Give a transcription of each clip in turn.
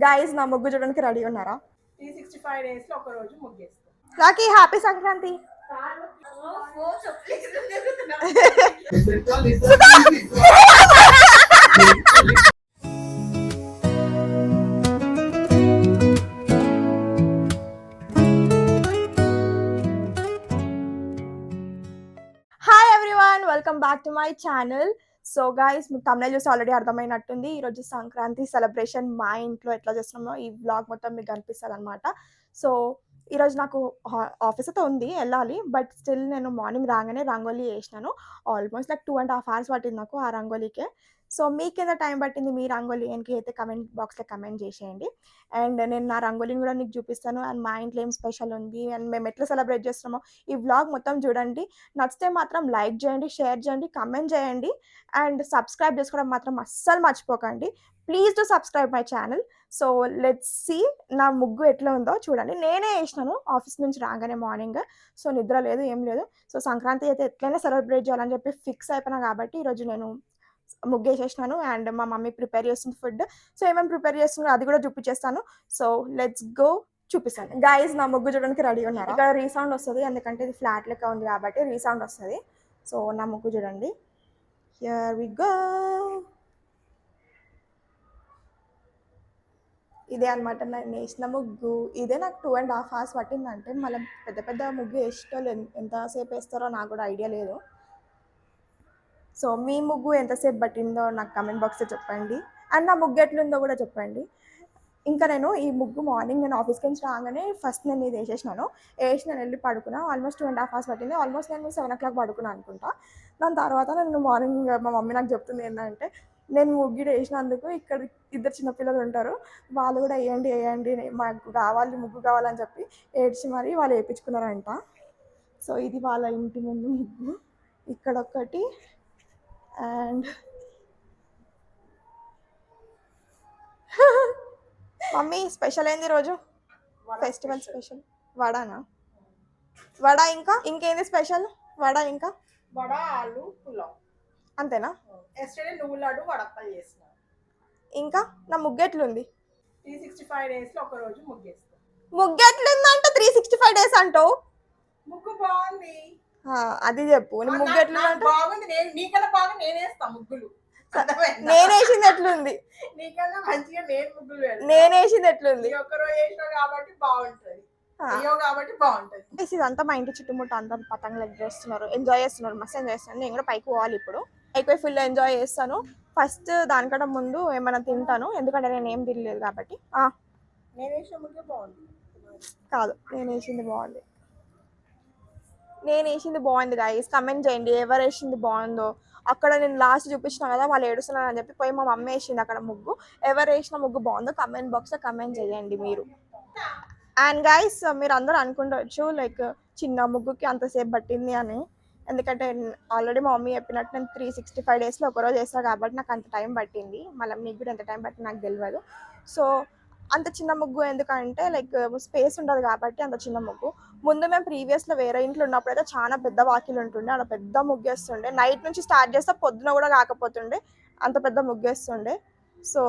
Guys నా ముగ్గు చూడడానికి రెడీ ఉన్నారా? 365 డేస్ లో ఒక రోజు ముగ్గేస్తాం. రాకీ happy Sankranti. Hi everyone, welcome back to my channel. So guys మీకు తమిళ చూసి ఆల్రెడీ అర్థమైనట్టుంది. ఈరోజు సంక్రాంతి సెలబ్రేషన్ మా ఇంట్లో ఎట్లా చేస్తున్నామో ఈ బ్లాగ్ మొత్తం మీకు కనిపిస్తుంది అనమాట. సో ఈరోజు నాకు ఆఫీస్ అయితే ఉంది, వెళ్ళాలి. బట్ స్టిల్ నేను మార్నింగ్ రాగానే రంగోలీ వేసినాను. ఆల్మోస్ట్ లైక్ 2.5 hours పట్టింది నాకు ఆ రంగోలీకే. సో మీకు ఎంత టైం పట్టింది మీ రంగోలీ ఏంటి అయితే కమెంట్ బాక్స్లో కమెంట్ చేసేయండి. అండ్ నేను నా రంగోలీని కూడా మీకు చూపిస్తాను. అండ్ మా ఇంట్లో ఏం స్పెషల్ ఉంది అండ్ మేము ఎట్లా సెలబ్రేట్ చేస్తున్నామో ఈ వ్లాగ్ మొత్తం చూడండి. నచ్చితే మాత్రం లైక్ చేయండి, షేర్ చేయండి, కమెంట్ చేయండి. అండ్ సబ్స్క్రైబ్ చేసుకోవడం మాత్రం అస్సలు మర్చిపోకండి. Please to subscribe my channel. So let's see నా ముగ్గు ఎట్లా ఉందో చూడండి. నేనే వేసినాను ఆఫీస్ నుంచి రాగానే మార్నింగ్. సో నిద్ర లేదు, ఏం లేదు. సో సంక్రాంతి అయితే ఎట్లయినా సెలబ్రేట్ చేయాలని చెప్పి ఫిక్స్ అయిపోయినా కాబట్టి ఈరోజు నేను ముగ్గు వేసేసినాను. అండ్ మా మమ్మీ ప్రిపేర్ చేస్తుంది ఫుడ్. సో ఏమేమి ప్రిపేర్ చేస్తుందో అది కూడా చూపించేస్తాను. సో లెట్స్ గో, చూపిస్తాను. గైస్ నా ముగ్గు చూడడానికి రెడీ ఉన్నారు. ఇక్కడ రీసౌండ్ వస్తుంది ఎందుకంటే ఇది ఫ్లాట్ లెక్క ఉంది కాబట్టి రీసౌండ్ వస్తుంది. సో నా ముగ్గు చూడండి. Here we go. ఇదే అనమాట నేను వేసిన ముగ్గు. ఇదే నాకు 2.5 hours పట్టిందంటే మళ్ళీ పెద్ద పెద్ద ముగ్గు వేసేటోళ్ళు ఎంతసేపు వేస్తారో నాకు కూడా ఐడియా లేదు. సో మీ ముగ్గు ఎంతసేపు పట్టిందో నాకు కమెంట్ బాక్స్లో చెప్పండి. అండ్ నా ముగ్గు ఎట్లుందో కూడా చెప్పండి. ఇంకా నేను ఈ ముగ్గు మార్నింగ్ నేను ఆఫీస్కి నుంచి రాగానే ఫస్ట్ నేను ఇది వేసేసినాను. వేసి నేను వెళ్ళి పడుకున్నా. ఆల్మోస్ట్ 2.5 hours పట్టింది. ఆల్మోస్ట్ నేను 7 o'clock పడుకున్నాను అనుకుంటా. దాని తర్వాత నేను మార్నింగ్ మా మమ్మీ నాకు చెప్తుంది ఏంటంటే, నేను ముగ్గు వేసినందుకు ఇక్కడ 2 చిన్నపిల్లలు ఉంటారు, వాళ్ళు కూడా వేయండి వేయండి మాకు కావాలి ముగ్గు కావాలని చెప్పి ఏడ్చి మరి వాళ్ళు వేయించుకున్నారంట. సో ఇది వాళ్ళ ఇంటి ముందు ముగ్గు. ఇక్కడ ఒకటి. అండ్ మమ్మీ స్పెషల్ ఏంది రోజు? Festival special వడానా? వడ ఇంకేంది స్పెషల్? వడ ఇంకా వడ, ఆలు, పులావ్, అంతేనా? ఎస్టర్డే నువ్వు లడ్డు వడప్పలు చేసిన. ఇంకా నా ముగ్గెట్లుంది? 365 డేస్ లో ఒక రోజు ముగ్గేస్తాం. ముగ్గెట్లుంది అంటే 365 days అంటావు? ముగ్గు బాగుంది, అది చెప్పు. ముగ్గెట్లుంది బాగుంది. నీకన్నా బాగా నేనేస్తా ముగ్గులు. నేనేసింది ఎట్లుంది? నీకన్నా మంచిగా నేను ముగ్గులు నేనేసింది ఎట్లుంది? ఒక్కరోజు వేసినావు కాబట్టి బాగుంటది, కాబట్టి బాగుంటది. ఇదంతా మా ఇంటి చుట్టుముట్టు అంతా పతంగులు ఎగరేస్తున్నారు, ఎంజాయ్ చేస్తున్నారు, మస్తు ఎంజాయ్ చేస్తాను. నేను కూడా పైకి పోవాలి ఇప్పుడు. పైకి ఫుల్ ఎంజాయ్ చేస్తాను. ఫస్ట్ దానికంటే ముందు ఏమైనా తింటాను ఎందుకంటే నేను ఏం తినలేదు కాబట్టి. కాదు, నేను వేసింది బాగుంది. నేను వేసింది బాగుంది గైస్. కమెంట్ చేయండి ఎవరు వేసింది బాగుందో. అక్కడ నేను లాస్ట్ చూపించిన కదా వాళ్ళు ఏడుస్తున్నారు అని చెప్పి పోయి మా మమ్మీ వేసింది అక్కడ ముగ్గు. ఎవరు వేసిన ముగ్గు బాగుందో కమెంట్ బాక్స్లో కమెంట్ చేయండి మీరు. అండ్ గైస్ మీరు అందరూ అనుకుంటవచ్చు లైక్ చిన్న ముగ్గుకి అంతసేపు పట్టింది అని. ఎందుకంటే ఆల్రెడీ మా మమ్మీ చెప్పినట్టు నేను 365 daysలో ఒకరోజు చేస్తాను కాబట్టి నాకు అంత టైం పట్టింది. మళ్ళీ మీకు కూడా ఎంత టైం పట్టింది నాకు తెలియదు. సో అంత చిన్న ముగ్గు ఎందుకంటే లైక్ స్పేస్ ఉండదు కాబట్టి అంత చిన్న ముగ్గు. ముందు మేము ప్రీవియస్లో వేరే ఇంట్లో ఉన్నప్పుడు అయితే చాలా పెద్ద వాకిలు ఉంటుండే, అలా పెద్ద ముగ్గేస్తుండే. నైట్ నుంచి స్టార్ట్ చేస్తే పొద్దున కూడా కాకపోతుండే, అంత పెద్ద ముగ్గేస్తుండే. సో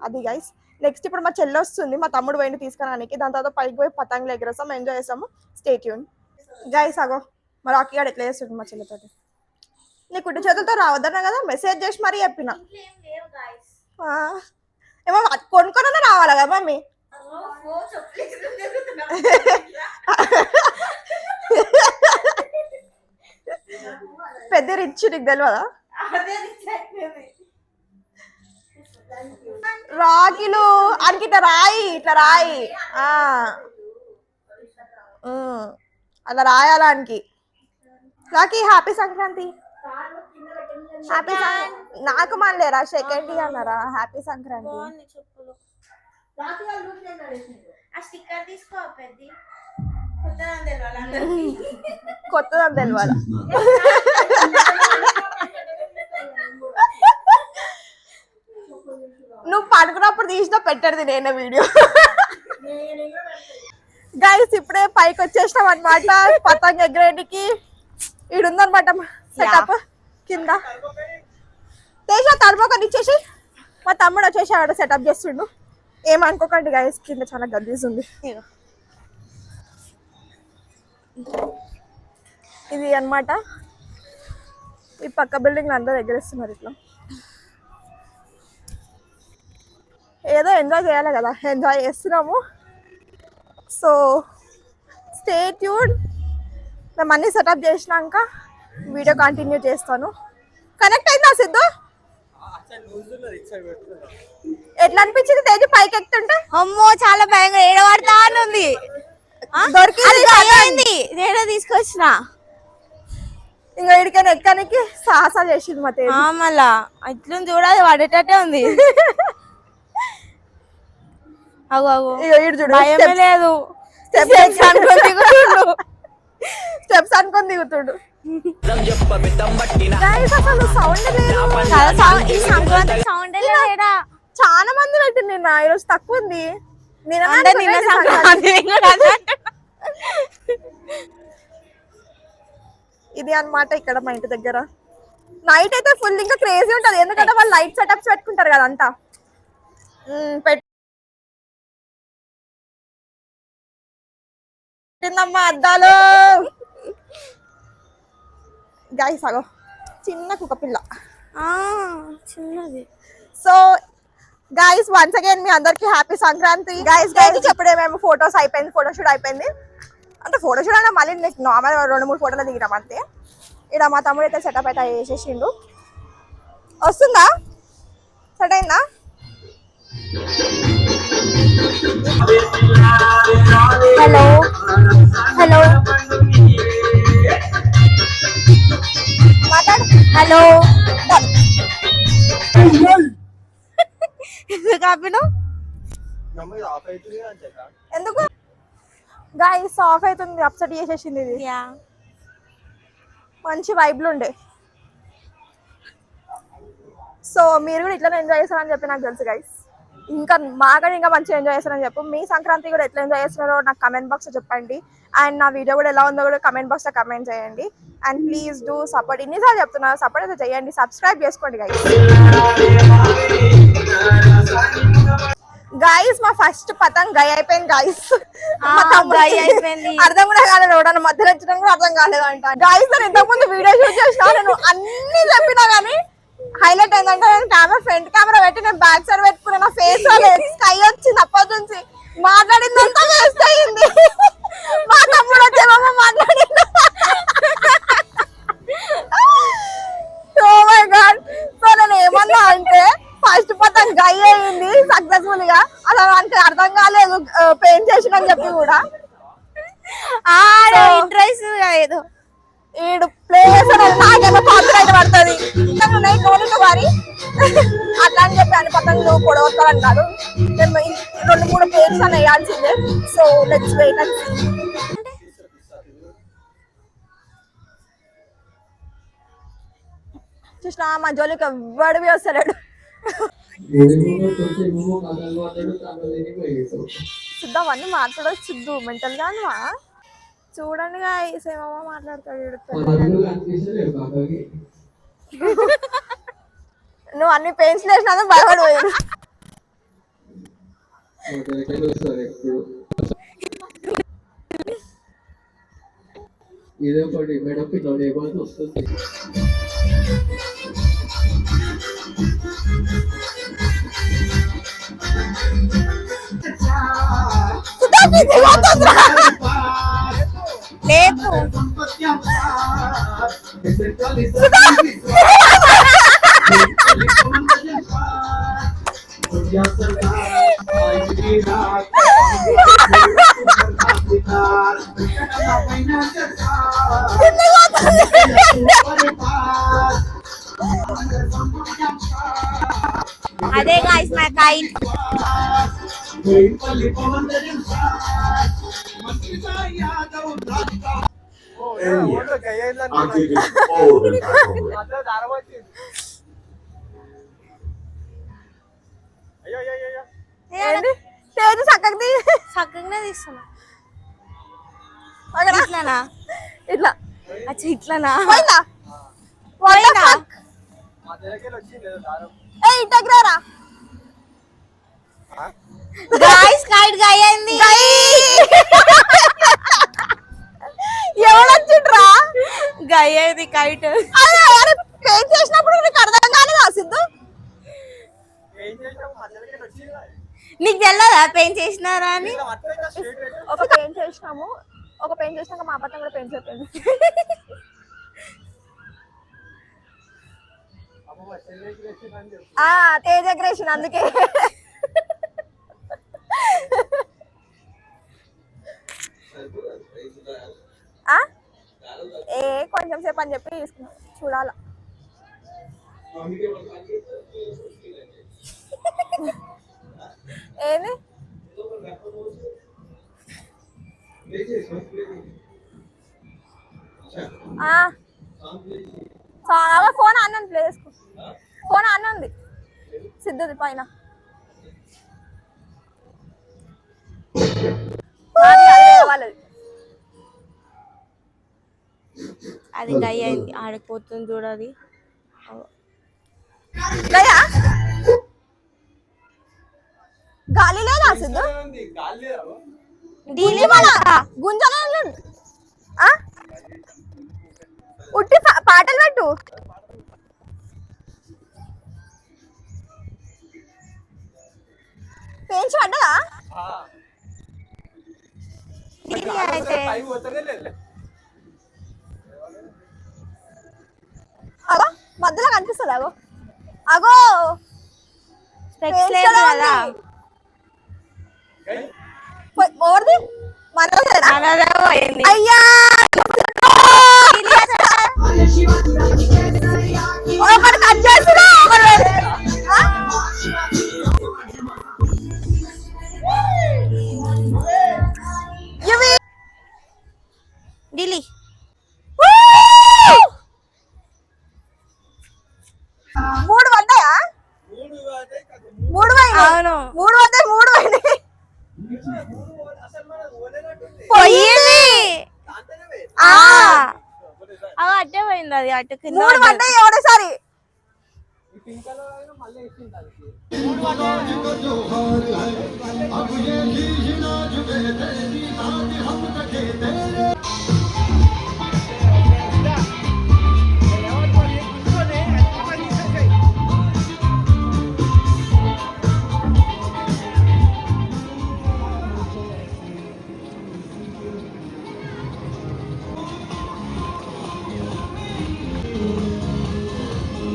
అది గైస్. నెక్స్ట్ ఇప్పుడు మా చెల్లి వస్తుంది, మా తమ్ముడు పోయింది తీసుకురానికి. దాని తర్వాత పైకి పోయి పతంగులు ఎగరేస్తాం, ఎంజాయ్ చేస్తాము. Stay tune guys. అగో మా రాకీ గాడు ఎట్లా చేస్తుంది మా చెల్లితోటి. నీ కుట్టి చేతులతో రావద్దన్నా కదా, మెసేజ్ చేసి మరీ చెప్పిన. ఏమో కొనుక్కొనన్నా రావాలా కదా మమ్మీ? పెద్ద రిచ్, నీకు తెలియదా? రాఖీలు అనికి ఇట్లా రాయి, ఇట్లా రాయి, అలా రాయాలానికి. రాఖీ హ్యాపీ సంక్రాంతి. హ్యాపీ నాకు మనలేరా సెకండ్ అన్నారా? హ్యాపీ సంక్రాంతి. కొత్తదని తెలవాలా? నువ్వు పడుకున్నప్పుడు తీసినా పెట్టాడు నేనే వీడియో. గైస్ ఇప్పుడే పైకి వచ్చేసినాం అనమాట పతంగ ఎగరేయడానికి. ఈడుందనమాట సెటప్ కింద. తేజ థర్మోకోల్ ఇచ్చేసి మా తమ్ముడు వచ్చేసాడు, సెటప్ చేస్తుండు. ఏమనుకోకండి గైస్, కింద చాలా గలీజ్ ఉంది. ఇది అన్నమాట. ఈ పక్క బిల్డింగ్ అందరూ ఎగరేస్తున్నారు ఇట్లా. ఏదో ఎంజాయ్ చేయాలి కదా, ఎంజాయ్ చేస్తున్నాము. So stay tune. మేము అన్నీ సెటప్ చేసినాక వీడియో కంటిన్యూ చేస్తాను. కనెక్ట్ అయిందా సిద్ధు? ఎట్లా అనిపించింది తేజు పైకి ఎక్కుతుంటే? అమ్మో చాలా భయంగా ఏడబడతా ఉంది. దొరికింది నేను తీసుకొచ్చిన. ఇంకా ఇడికైనా ఎక్కడానికి సాహసా చేసింది మా తేజు. మళ్ళా ఇట్లా చూడాలి పడేటట్టే ఉంది. అగో అగో ఇక ఈడు చూడు, భయమే లేదు. స్టెప్స్ అనుకొని దిగుతుండు. Guys, అసలు సౌండ్ ఈ సంక్రాంతి సౌండ్ లేడా? చాలా మంది పెట్టింది నిన్న, ఈరోజు తక్కువ ఉంది. నిన్న సంక్రాంతి ఇది అన్నమాట ఇక్కడ మా ఇంటి దగ్గర. నైట్ అయితే ఫుల్ ఇంకా క్రేజీ ఉంటది, ఎందుకంటే వాళ్ళు లైట్ సెటప్స్ పెట్టుకుంటారు కదా అంతా. పెట్టిందమ్మా అద్దాలు. గైస్ అగో చిన్న కుక్క పిల్ల చిన్నది. సో గైస్ వన్స్ అగైన్ మీ అందరికి హ్యాపీ సంక్రాంతి. గైస్ చెప్పుడే మేము ఫొటోస్ అయిపోయింది, ఫోటోషూట్ అయిపోయింది. అంటే ఫోటోషూట్ అయినా మళ్ళీ నీకు నార్మల్ 2-3 ఫోటోలు దిగినాం అంతే. ఇక్కడ మా తమ్ముడు అయితే సెటప్ అయితే వేసేసిండు. వస్తుందా? సెట్ అయిందా? హలో హలో మాట్లాడు. హలో ఎందుకు ఆపినావు? ఎందుకు గైస్ ఆఫ్ అవుతుంది, అప్సెట్ చేసేసింది. ఇది మంచి వైబ్లు ఉండే. సో మీరు కూడా ఇట్లా ఎంజాయ్ చేస్తారని చెప్పి నాకు తెలుసు గైస్. ఇంకా మాకని ఇంకా మంచిగా ఎంజాయ్ చేస్తారని చెప్పు. మీ సంక్రాంతి కూడా ఎట్లా ఎంజాయ్ చేస్తున్నారో నాకు కమెంట్ బాక్స్ లో చెప్పండి. అండ్ నా వీడియో కూడా ఎలా ఉందో కూడా కమెంట్ బాక్స్ లో కమెంట్ చేయండి. And please do support. ఇన్నిసార్లు చెప్తున్నా, సపోర్ట్ అయితే చేయండి, సబ్స్క్రైబ్ చేసుకోండి గైస్. గైస్ మా ఫస్ట్ పతంగ్ గై అయిపోయింది గైస్. అర్థం కూడా కాలేదు, ఎవడన్నా మధ్యలో వచ్చడం కూడా అర్థం కాలేదు అంట. గైస్ నేను ఇంతకు ముందు వీడియో షూట్ చేసిన, నేను అన్ని చెప్పినా కానీ హైలైట్ ఏంటంటే నేను ఫ్రంట్ కెమెరా పెట్టి నేను బ్యాక్ సైడ్ పెట్టుకున్నా, నా ఫేస్ స్కై వచ్చింది. అప్పటి నుంచి మాట్లాడిందంతా వేస్ట్ అయింది. మా తమ్ముడు వచ్చేమో మాట్లాడింది. Oh my God. సో నేను ఏమన్నా అంటే ఫస్ట్ పతంగ్ గై అయింది సక్సెస్ఫుల్ గా. అలా అంటే అర్థం కాలేదు పెయింట్ చేసిన అని చెప్పి కూడా. ఇంట్రెస్ట్ ఏదో ఈడు ప్లే చేస్తాడు, నాకేమో కాపీరైట్ పడుతుంది. మరి అట్లా అని చెప్పి అని పతంగులు పొడవతారు అన్నారు. నేను 2-3 పేర్స్ అని వేయాల్సిందే. So let's wait and see. చూసినా మా జోలికి ఎవ్వడివి వస్తలేడు. సిద్ధు అవన్నీ మాట్లాడచ్చు. సిద్ధు మెంటల్ గానువా? చూడండి ఏమో మాట్లాడతాడు. నువ్వు అన్ని పెయిన్స్ వేసినా భయపడిపోయాడు. ఇదే పడి మేడం పిల్లలు ఏమైనా వస్తుంది. లేదు అదే గాయ్స్ మై కైట్. తేజు చక్కగా చక్కగానే తీస్తున్నా. ఇట్లానా? ఇట్లా అచ్చా ఇట్లానా? పోయిందా? ఇంటగ్రారా గాయస్ కైట్ గై అయింది ఎవడొచ్చిండ్రా గై అయింది కైట్ పెయింట్ చేసినప్పుడు నీకు అర్థం కాలేదా సిద్ధు నీకు తెల్లదా పెయింట్ చేసినారా అని ఒక పెయింట్ చేసినాము ఒక పెయింట్ చేసినాక మా పక్కన కూడా పెయింట్ అయిపోయింది తేజ్ అగ్రేషన్ అందుకే ఏ కొంచెం సేపు అని చెప్పి తీసుకున్నాం చూడాల ఏది ఫోన్ అన్నంది ప్లే చేసుకో ఫోన్ అన్నంది సిద్ధుది పైన వాళ్ళది అది గై అయింది ఆడిపోతుంది చూడది గయా గాలి లేదా సిద్ధు డీలీ గుంజలే ఉట్టి పాటలు పెట్టు పెంచి పడ్డదా అయితే అగో మధ్యలో కనిపిస్తుంది అగో అగో స్పెక్స్ లేదు కదా ఎవరిది మనదేనా మనదే పోయింది అయ్యా ఒకటి కట్ చేస్తున్నా ఢిల్లీ మూడు పడ్డాయా మూడు అవును మూడు పడ్డాయి మూడు పడ్డాయి పోయింది అట్టే పోయింది అది అటు కింద మూడు పడ్డాయి ఒకటేసారి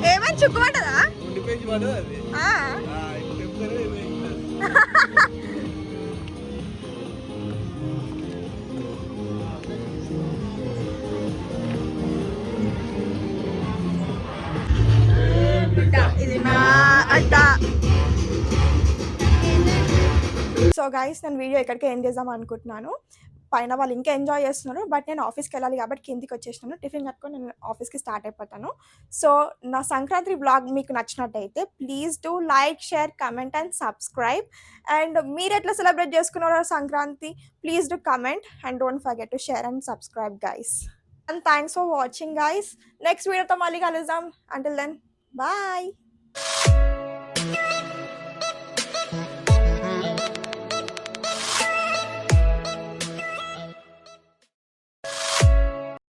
ఏమైనా చుక్కుపడ్డదా ఇది నా అడ్డ సో గైస్ నేను వీడియో ఇక్కడికి ఎండ్ చేద్దాం అనుకుంటున్నాను పైన వాళ్ళు ఇంకా ఎంజాయ్ చేస్తున్నారు బట్ నేను ఆఫీస్కి వెళ్ళాలి కాబట్టి కిందికి వచ్చేసినాను టిఫిన్ కట్టుకొని నేను ఆఫీస్కి స్టార్ట్ అయిపోతాను సో నా సంక్రాంతి బ్లాగ్ మీకు నచ్చినట్టయితే please do like share comment and subscribe and మీరు ఎట్లా సెలబ్రేట్ చేసుకున్నారో Sankranti please do comment and don't forget to share and subscribe guys and thanks for watching guys next వీడియోతో మళ్ళీ కలుద్దాం అంటిల్ దెన్ బాయ్